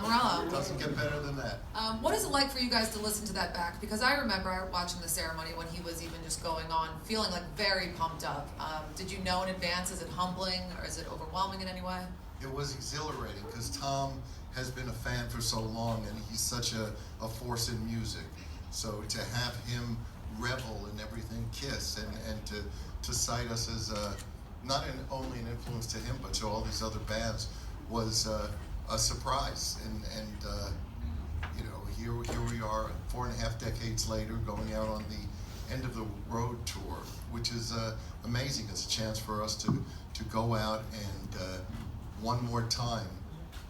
Morello. Doesn't get better than that. What is it like for you guys to listen to that back? Because I remember watching the ceremony when he was even just going on, feeling like very pumped up. Did you know in advance? Is it humbling or is it overwhelming in any way? It was exhilarating because Tom has been a fan for so long and he's such a force in music. So to have him revel in everything Kiss and to cite us as not only an influence to him but to all these other bands was a surprise. And you know, here we are 4.5 decades later going out on the end of the road tour, which is amazing. It's a chance for us to go out and one more time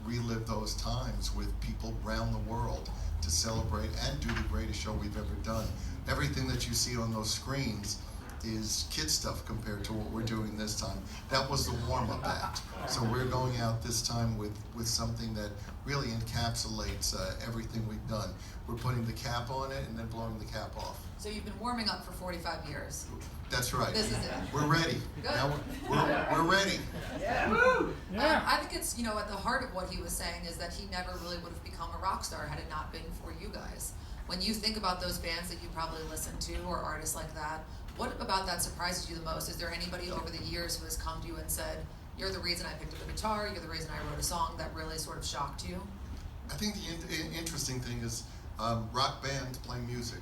relive those times with people around the world to celebrate and do the greatest show we've ever done. Everything that you see on those screens is kid stuff compared to what we're doing this time. That was the warm-up act. So we're going out this time with something that really encapsulates everything we've done. We're putting the cap on it and then blowing the cap off. So you've been warming up for 45 years. That's right. This is it. We're ready. Good. Now we're ready. Yeah. Woo! Yeah. I think it's, you know, at the heart of what he was saying is that he never really would have become a rock star had it not been for you guys. When you think about those bands that you probably listen to or artists like that, what about that surprises you the most? Is there anybody over the years who has come to you and said, you're the reason I picked up the guitar, you're the reason I wrote a song that really sort of shocked you? I think the interesting thing is rock bands play music.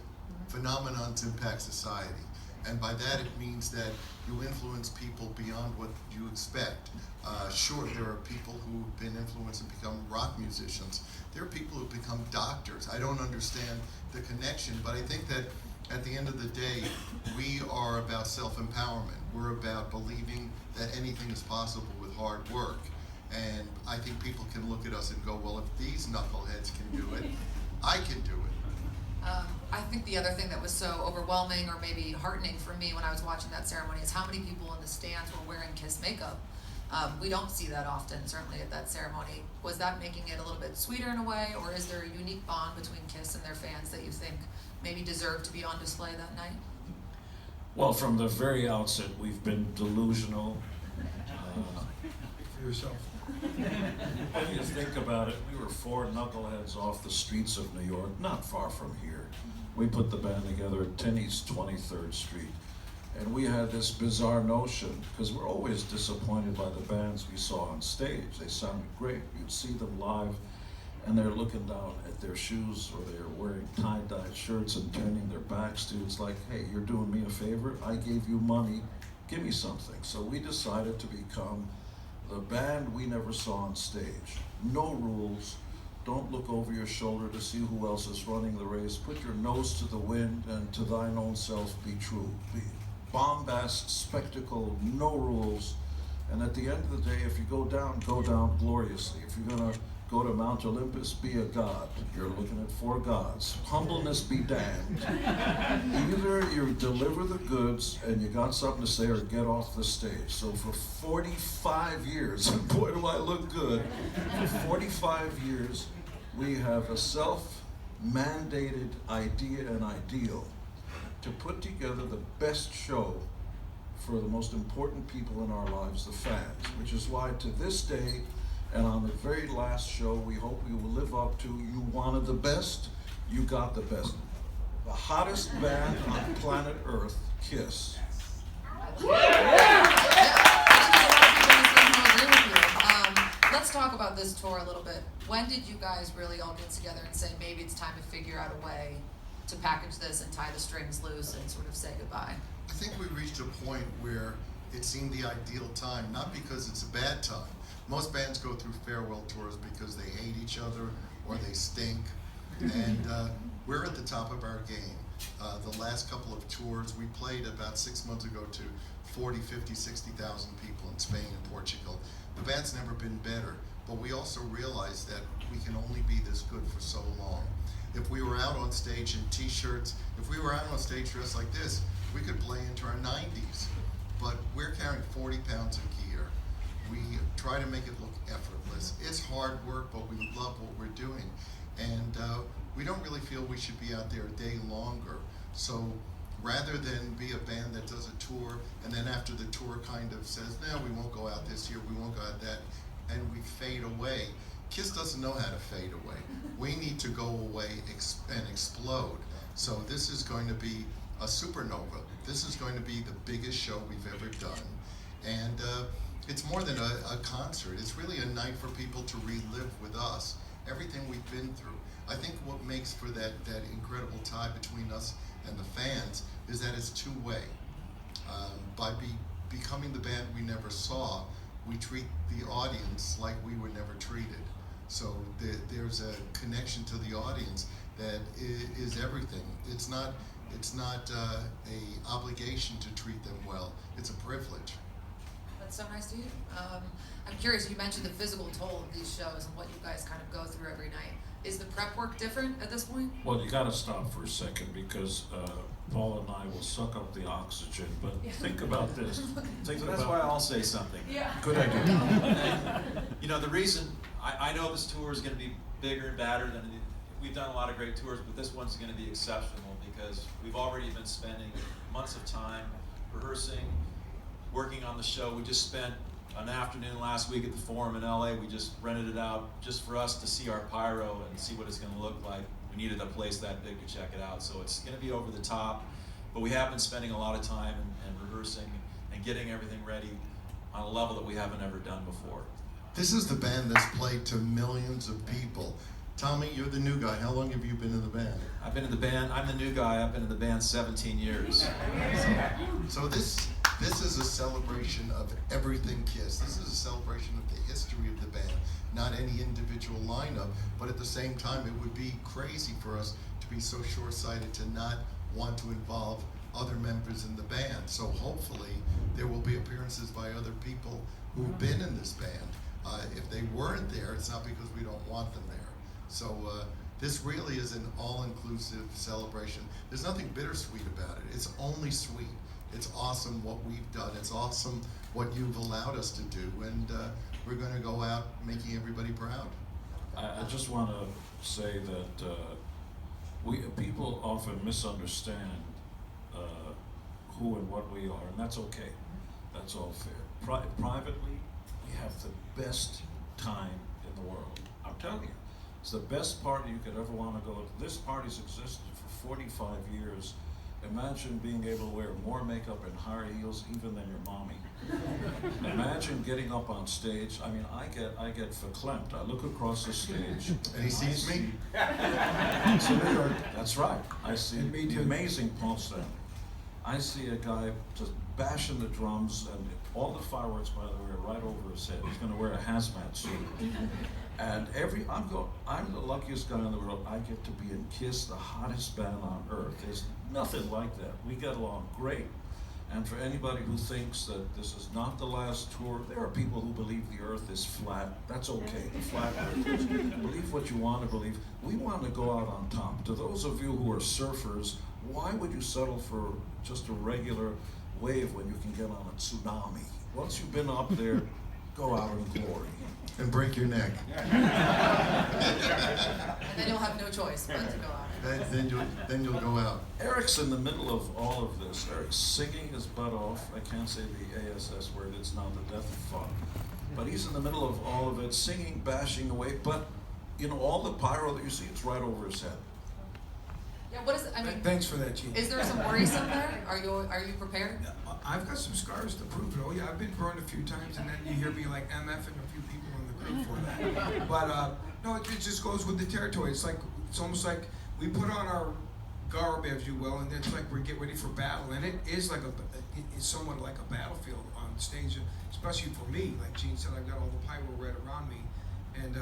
Phenomenon to impact society. And by that it means that you influence people beyond what you expect. Sure, there are people who've been influenced and become rock musicians. There are people who've become doctors. I don't understand the connection, but I think that at the end of the day, we are about self-empowerment. We're about believing that anything is possible with hard work. And I think people can look at us and go, well, if these knuckleheads can do it, I can do it. I think the other thing that was so overwhelming or maybe heartening for me when I was watching that ceremony is how many people in the stands were wearing Kiss makeup. We don't see that often, certainly at that ceremony. Was that making it a little bit sweeter in a way, or is there a unique bond between Kiss and their fans that you think maybe deserve to be on display that night? Well, from the very outset, we've been delusional. For yourself. When you think about it, we were 4 knuckleheads off the streets of New York, not far from here. We put the band together at 10 East 23rd Street. And we had this bizarre notion, because we're always disappointed by the bands we saw on stage. They sounded great. You'd see them live, and they're looking down at their shoes, or they're wearing tie-dyed shirts and turning their backs to. It's like, hey, you're doing me a favor? I gave you money. Give me something. So we decided to become the band we never saw on stage. No rules. Don't look over your shoulder to see who else is running the race. Put your nose to the wind, and to thine own self be true. Be bombast, spectacle, no rules. And at the end of the day, if you go down gloriously. If you're gonna go to Mount Olympus, be a god. You're looking at 4 gods. Humbleness be damned. Either you deliver the goods and you got something to say, or get off the stage. So for 45 years, boy do I look good, for 45 years, we have a self-mandated idea and ideal to put together the best show for the most important people in our lives, the fans, which is why to this day, and on the very last show, we hope we will live up to, you wanted the best, you got the best. The hottest band on planet Earth, Kiss. Let's talk about this tour a little bit. When did you guys really all get together and say, maybe it's time to figure out a way to package this and tie the strings loose and sort of say goodbye? I think we reached a point where it seemed the ideal time, not because it's a bad time. Most bands go through farewell tours because they hate each other or they stink, and we're at the top of our game. The last couple of tours, we played about 6 months ago to 40, 50, 60,000 people in Spain and Portugal. The band's never been better, but we also realized that we can only be this good for so long. If we were out on stage in t-shirts, if we were out on stage dressed like this, we could play into our 90s. But we're carrying 40 pounds of gear. We try to make it look effortless. It's hard work, but we love what we're doing. And we don't really feel we should be out there a day longer. So rather than be a band that does a tour, and then after the tour kind of says, no, we won't go out this year, we won't go out that, and we fade away, Kiss doesn't know how to fade away. We need to go away and explode. So this is going to be a supernova. This is going to be the biggest show we've ever done. And it's more than a concert. It's really a night for people to relive with us everything we've been through. I think what makes for that incredible tie between us and the fans is that it's two-way. By becoming the band we never saw, we treat the audience like we were never treated. So there's a connection to the audience that is everything. It's not a obligation to treat them well. It's a privilege. That's so nice to hear. I'm curious, you mentioned the physical toll of these shows and what you guys kind of go through every night. Is the prep work different at this point? Well, you gotta stop for a second because Paul and I will suck up the oxygen, but think about this. So that's why I'll say something. Yeah. Good idea. You know, the reason, I know this tour is gonna be bigger and badder than, we've done a lot of great tours, but this one's gonna be exceptional because we've already been spending months of time rehearsing, working on the show. We just spent an afternoon last week at the Forum in LA. We just rented it out just for us to see our pyro and see what it's gonna look like. We needed a place that big to check it out. So it's gonna be over the top, but we have been spending a lot of time and rehearsing and getting everything ready on a level that we haven't ever done before. This is the band that's played to millions of people. Tommy, you're the new guy. How long have you been in the band? I've been in the band, I'm the new guy, I've been in the band 17 years. So this is a celebration of everything Kiss. This is a celebration of the history of the band, not any individual lineup, but at the same time, it would be crazy for us to be so short-sighted to not want to involve other members in the band. So hopefully, there will be appearances by other people who've been in this band. If they weren't there, it's not because we don't want them there. So this really is an all-inclusive celebration. There's nothing bittersweet about it. It's only sweet. It's awesome what we've done. It's awesome what you've allowed us to do. And we're going to go out making everybody proud. I just want to say that people often misunderstand who and what we are, and that's okay. That's all fair. Privately, we have the best time in the world. I'm telling you, it's the best party you could ever want to go to. This party's existed for 45 years. Imagine being able to wear more makeup and higher heels even than your mommy. Imagine getting up on stage. I mean, I get verklempt. I look across the stage. And he sees me. That's right. I see the amazing Paul Stanley. I see a guy just bashing the drums, and all the fireworks, by the way, are right over his head. He's going to wear a hazmat suit. And I'm the luckiest guy in the world. I get to be in Kiss, the hottest band on earth. There's nothing like that. We get along great. And for anybody who thinks that this is not the last tour, there are people who believe the earth is flat. That's okay, the flat earthers. Believe what you want to believe. We want to go out on top. To those of you who are surfers, why would you settle for just a regular wave when you can get on a tsunami? Once you've been up there, go out in glory. And break your neck. And then you'll have no choice but to go out. Then you'll go out. Eric's in the middle of all of this. Eric's singing his butt off. I can't say the ASS word, it's now the death of fun. But he's in the middle of all of it, singing, bashing away, but all the pyro that you see, it's right over his head. Yeah, what is it? I mean, Thanks for that, Gene. is there some worrisome there? Are you prepared? I've got some scars to prove it. Oh yeah, I've been burned a few times, and then you hear me like MF and a few people in the group for that. But no, it just goes with the territory. It's almost like we put on our garb, if you will, and it's like we get ready for battle, and it is like it's somewhat like a battlefield on stage, especially for me. Like Gene said, I've got all the pyro right around me. And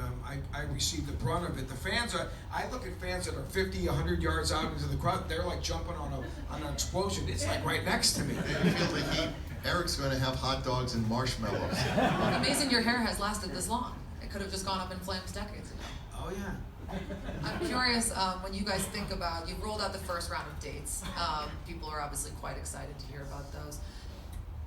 I received the brunt of it. The fans I look at fans that are 50, 100 yards out into the crowd. They're like jumping on an explosion. It's like right next to me. You feel the heat. Eric's going to have hot dogs and marshmallows. It's amazing your hair has lasted this long. It could have just gone up in flames decades ago. Oh yeah. I'm curious, when you guys think about, you've rolled out the first round of dates. People are obviously quite excited to hear about those.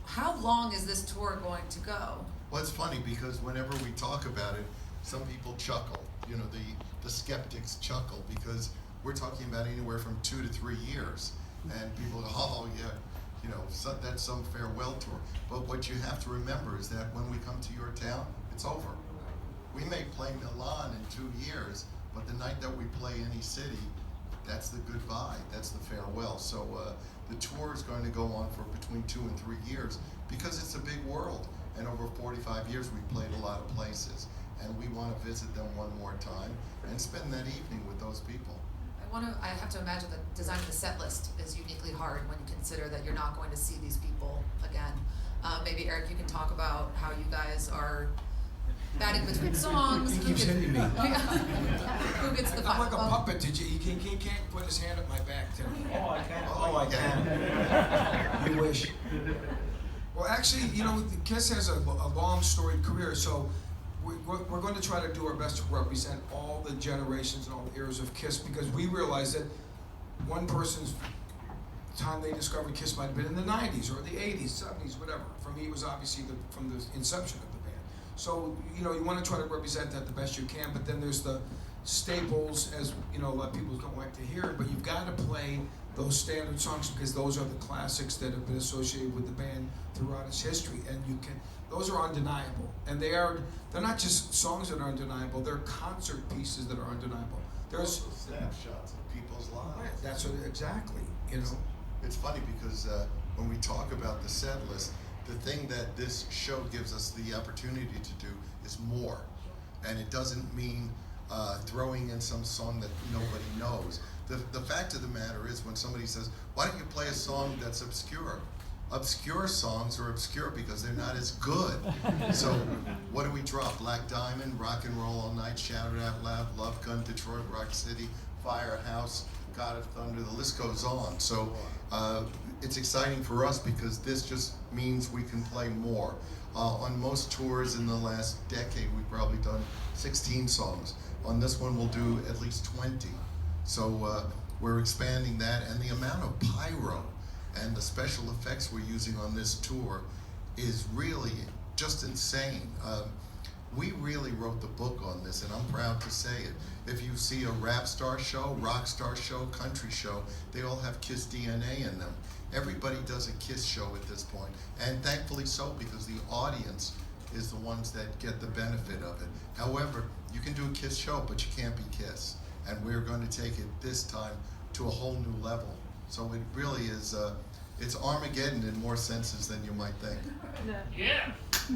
How long is this tour going to go? Well, it's funny because whenever we talk about it, some people chuckle. The skeptics chuckle because we're talking about anywhere from 2 to 3 years, and people go, oh yeah, that's some farewell tour. But what you have to remember is that when we come to your town, it's over. we may play Milan in 2 years, but the night that we play any city, that's the goodbye, that's the farewell. So the tour is going to go on for between 2 and 3 years because it's a big world. And over 45 years, we've played a lot of places. And we want to visit them one more time and spend that evening with those people. I have to imagine that designing the set list is uniquely hard when you consider that you're not going to see these people again. Maybe Eric, you can talk about how you guys are batting between songs. He keeps hitting me. Who gets the I'm like a final? puppet. He can't put his hand up my back, Tim. Oh, I can. Oh, I can. You wish. Well, actually, you know, Kiss has a long storied career, so we're going to try to do our best to represent all the generations and all the eras of Kiss, because we realize that one person's time they discovered Kiss might have been in the 90s or the 80s, 70s, whatever. For me, it was obviously from the inception of the band. So, you know, you want to try to represent that the best you can, but then there's the staples, as you know, a lot of people don't like to hear it, but you've got to play those standard songs because those are the classics that have been associated with the band throughout its history, and those are undeniable. And they're not just songs that are undeniable, they're concert pieces that are undeniable. There's snapshots of people's lives. That's what, exactly, you know. It's funny because when we talk about the set list, the thing that this show gives us the opportunity to do is more. And it doesn't mean throwing in some song that nobody knows. The fact of the matter is when somebody says, why don't you play a song that's obscure? Obscure songs are obscure because they're not as good. So what do we drop? Black Diamond, Rock and Roll All Night, Shout It Out Loud, Love Gun, Detroit Rock City, Firehouse, God of Thunder, the list goes on. So it's exciting for us because this just means we can play more. On most tours in the last decade, we've probably done 16 songs. On this one, we'll do at least 20. So we're expanding that, and the amount of pyro and the special effects we're using on this tour is really just insane. We really wrote the book on this, and I'm proud to say it. If you see a rap star show, rock star show, country show, they all have Kiss DNA in them. Everybody does a Kiss show at this point, and thankfully so, because the audience is the ones that get the benefit of it. However, you can do a Kiss show, but you can't be Kiss. And we're going to take it this time to a whole new level. So it really is, it's Armageddon in more senses than you might think. Yeah.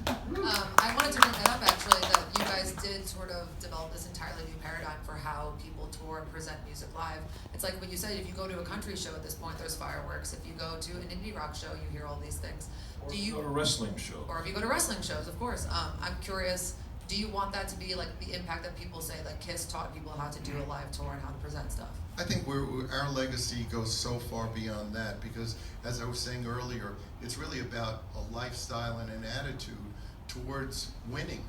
I wanted to bring that up actually, that you guys did sort of develop this entirely new paradigm for how people tour and present music live. It's like what you said, if you go to a country show at this point, there's fireworks. If you go to an indie rock show, you hear all these things. Or if you go to a wrestling show. Or if you go to wrestling shows, of course. I'm curious, do you want that to be like the impact that people say, like Kiss taught people how to do a live tour and how to present stuff? I think our legacy goes so far beyond that because, as I was saying earlier, it's really about a lifestyle and an attitude towards winning,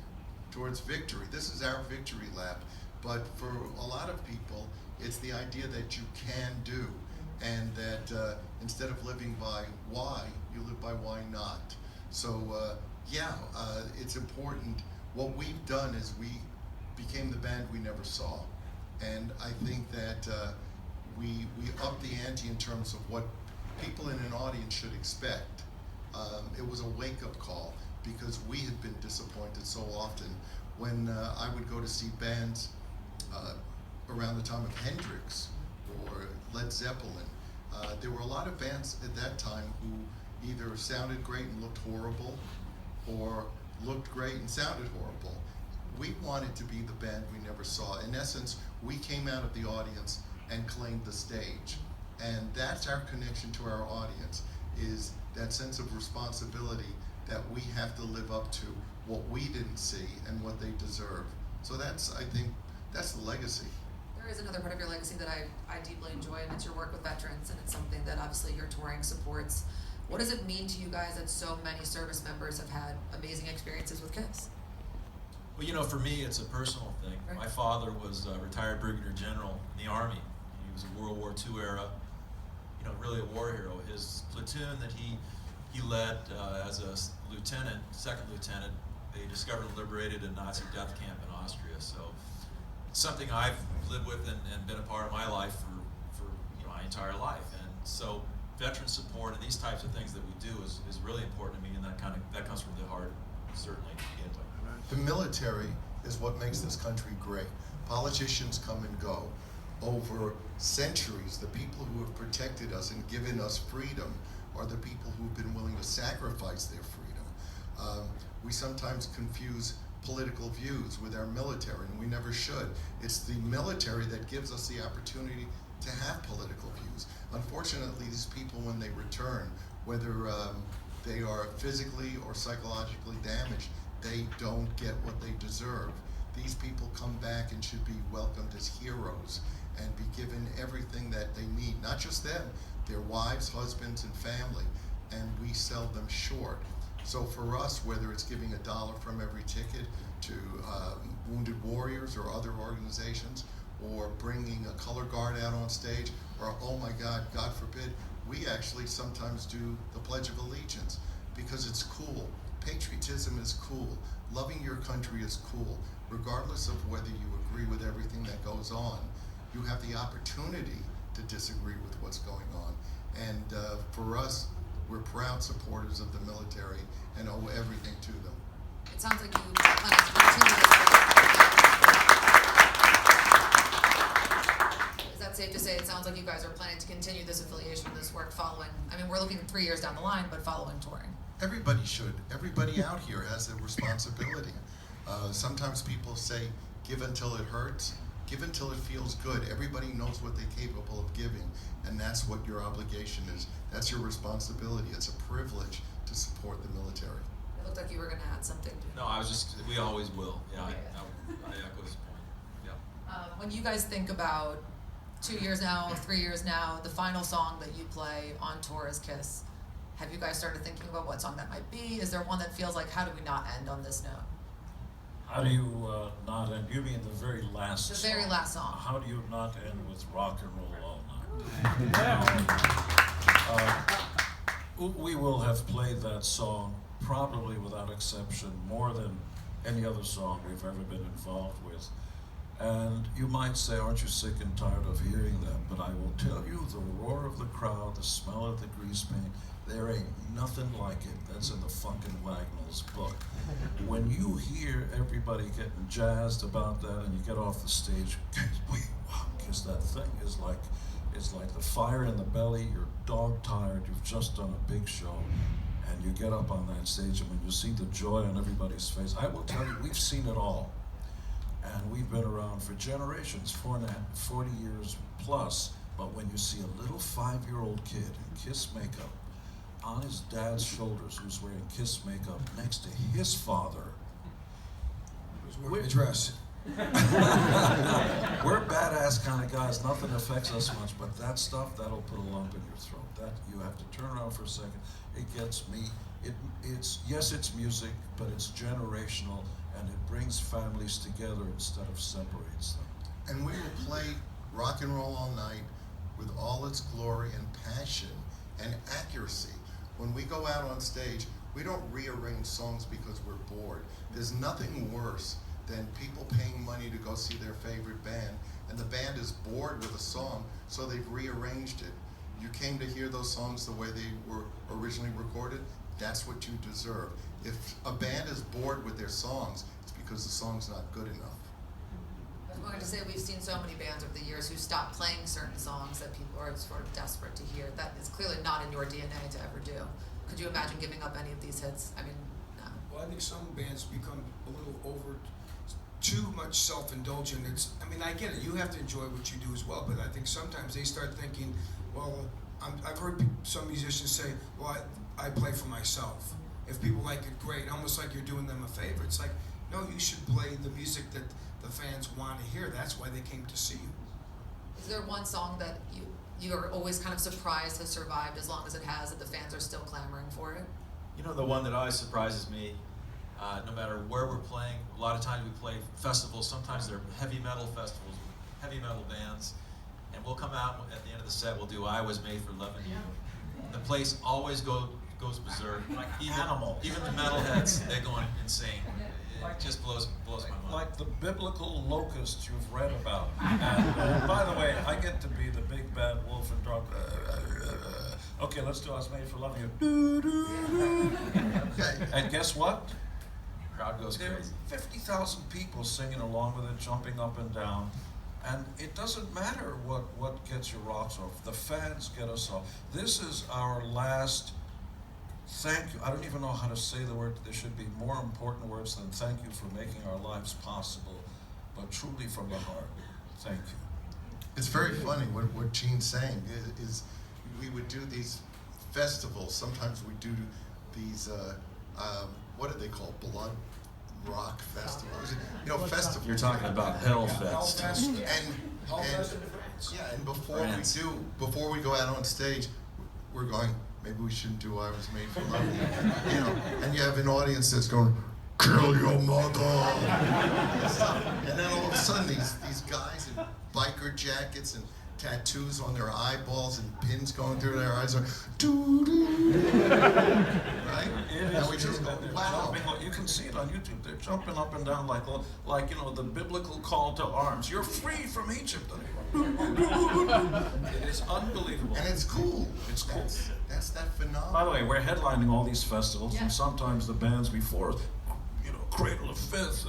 towards victory. This is our victory lap, but for a lot of people, it's the idea that you can do, and that instead of living by why, you live by why not. So it's important. What we've done is we became the band we never saw. And I think that we upped the ante in terms of what people in an audience should expect. It was a wake-up call because we had been disappointed so often. When I would go to see bands around the time of Hendrix or Led Zeppelin, there were a lot of bands at that time who either sounded great and looked horrible or looked great and sounded horrible. We wanted to be the band we never saw. In essence, we came out of the audience and claimed the stage. And that's our connection to our audience, is that sense of responsibility that we have to live up to what we didn't see and what they deserve. So I think that's the legacy. There is another part of your legacy that I deeply enjoy, and it's your work with veterans, and it's something that obviously your touring supports. What does it mean to you guys that so many service members have had amazing experiences with Kiss? Well, for me, it's a personal thing. Right. My father was a retired brigadier general in the Army. He was a World War II era, really a war hero. His platoon that he led as a lieutenant, second lieutenant, they discovered and liberated a Nazi death camp in Austria. So it's something I've lived with and been a part of my life for my entire life. And so veteran support and these types of things that we do is really important to me, and that comes from the heart, certainly. The military is what makes this country great. Politicians come and go. Over centuries, the people who have protected us and given us freedom are the people who've been willing to sacrifice their freedom. We sometimes confuse political views with our military, and we never should. It's the military that gives us the opportunity to have political views. Unfortunately, these people, when they return, whether they are physically or psychologically damaged, they don't get what they deserve. These people come back and should be welcomed as heroes and be given everything that they need, not just them, their wives, husbands, and family, and we sell them short. So for us, whether it's giving $1 from every ticket to Wounded Warriors or other organizations, or bringing a color guard out on stage, or oh my God, God forbid, we actually sometimes do the Pledge of Allegiance because it's cool. Patriotism is cool. Loving your country is cool. Regardless of whether you agree with everything that goes on, you have the opportunity to disagree with what's going on. And for us, we're proud supporters of the military and owe everything to them. It sounds like you plan to continue this work. Is that safe to say? It sounds like you guys are planning to continue this affiliation, this work following, I mean, we're looking 3 years down the line, but following touring. Everybody should. Everybody out here has a responsibility. Sometimes people say, give until it hurts. Give until it feels good. Everybody knows what they're capable of giving, and that's what your obligation is. That's your responsibility. It's a privilege to support the military. It looked like you were going to add something. No, I was just, we always will. Yeah, Okay. I echo his point. Yeah. When you guys think about 2 years now, 3 years now, the final song that you play on tour is Kiss, have you guys started thinking about what song that might be? Is there one that feels like, how do we not end on this note? How do you not end? You mean the very last song? The very last song. How do you not end with Rock and Roll All Night? We will have played that song probably without exception more than any other song we've ever been involved with. And you might say, aren't you sick and tired of hearing that? But I will tell you, the roar of the crowd, the smell of the grease paint, there ain't nothing like it. That's in the Funkin' Wagnalls book. When you hear everybody getting jazzed about that and you get off the stage, because that thing is like, it's like the fire in the belly, you're dog tired, you've just done a big show, and you get up on that stage and when you see the joy on everybody's face, I will tell you, we've seen it all. And we've been around for generations, 40 years plus, but when you see a little 5-year-old kid in Kiss makeup on his dad's shoulders who's wearing Kiss makeup next to his father, Who's wearing a dress? we're badass kind of guys, nothing affects us much, but that stuff, that'll put a lump in your throat. That you have to turn around for a second. It gets me. It's yes, it's music, but it's generational, and it brings families together instead of separates them. And we will play Rock and Roll All Night with all its glory and passion and accuracy. When we go out on stage, we don't rearrange songs because we're bored. There's nothing worse than people paying money to go see their favorite band, and the band is bored with a song, so they've rearranged it. You came to hear those songs the way they were originally recorded, that's what you deserve. If a band is bored with their songs, it's because the song's not good enough. I was going to say, we've seen so many bands over the years who stop playing certain songs that people are sort of desperate to hear. That is clearly not in your DNA to ever do. Could you imagine giving up any of these hits? I mean, no. Well, I think some bands become a little too much self-indulgent. I mean, I get it. You have to enjoy what you do as well, but I think sometimes they start thinking, well, I've heard some musicians say, well, I play for myself. If people like it, great. Almost like you're doing them a favor. It's like, no, you should play the music that the fans want to hear. That's why they came to see you. Is there one song that you are always kind of surprised has survived as long as it has, that the fans are still clamoring for it? You know, the one that always surprises me, no matter where we're playing, a lot of times we play festivals, sometimes they're heavy metal festivals, heavy metal bands, and we'll come out at the end of the set, we'll do I Was Made for Loving You. The place always goes berserk. Like animals. Even the metalheads, they're going insane. It just blows my mind. Like the biblical locusts you've read about. And by the way, I get to be the big bad wolf and dog. Okay, let's do I Was Made for Loving You. Okay. And guess what? Crowd goes There are crazy. 50,000 people singing along with it, jumping up and down. And it doesn't matter what gets your rocks off. The fans get us off. This is our last thank you. I don't even know how to say the word. There should be more important words than thank you for making our lives possible. But truly from the heart, thank you. It's very funny what Gene's saying is we would do these festivals. Sometimes we do these, what are they called? Blood rock festivals. You know, festivals. You're talking about Hellfest. Hellfest. And Hellfest in France. yeah, and France. before we go out on stage, we're going, maybe we shouldn't do I Was Made for Love. You know, and you have an audience that's going, kill your mother. And then all of a sudden, these guys in biker jackets and tattoos on their eyeballs and pins going through their eyes are doo-doo. Right? And we just go, They're wow. jumping, you can see it on YouTube. They're jumping up and down like you know, the biblical call to arms. You're free from Egypt. It is unbelievable. And it's cool. It's cool. That's that phenomenon. By the way, we're headlining all these festivals, Yeah. and sometimes the bands before us, you know, Cradle of Filth,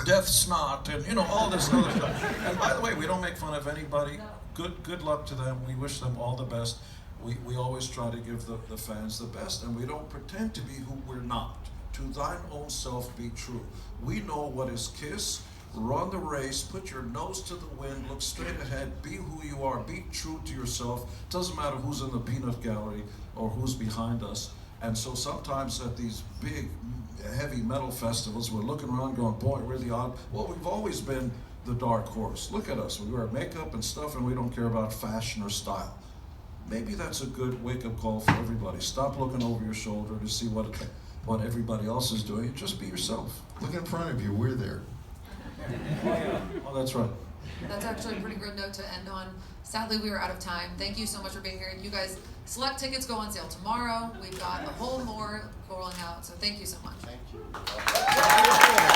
Death Snot, and you know, all this other stuff. And by the way, we don't make fun of anybody. Good luck to them. We wish them all the best. We always try to give the fans the best, and we don't pretend to be who we're not. To thine own self be true. We know what is KISS. Run the race, put your nose to the wind, look straight ahead, be who you are, be true to yourself. Doesn't matter who's in the peanut gallery or who's behind us. And so sometimes at these big, heavy metal festivals, we're looking around going, boy, we're the odd. Well, we've always been the dark horse. Look at us, we wear makeup and stuff and we don't care about fashion or style. Maybe that's a good wake-up call for everybody. Stop looking over your shoulder to see what everybody else is doing. Just be yourself. Look in front of you, we're there. Oh, that's right. That's actually a pretty good note to end on. Sadly, we are out of time. Thank you so much for being here. You guys, select tickets go on sale tomorrow. We've got a whole more rolling out, so thank you so much. Thank you.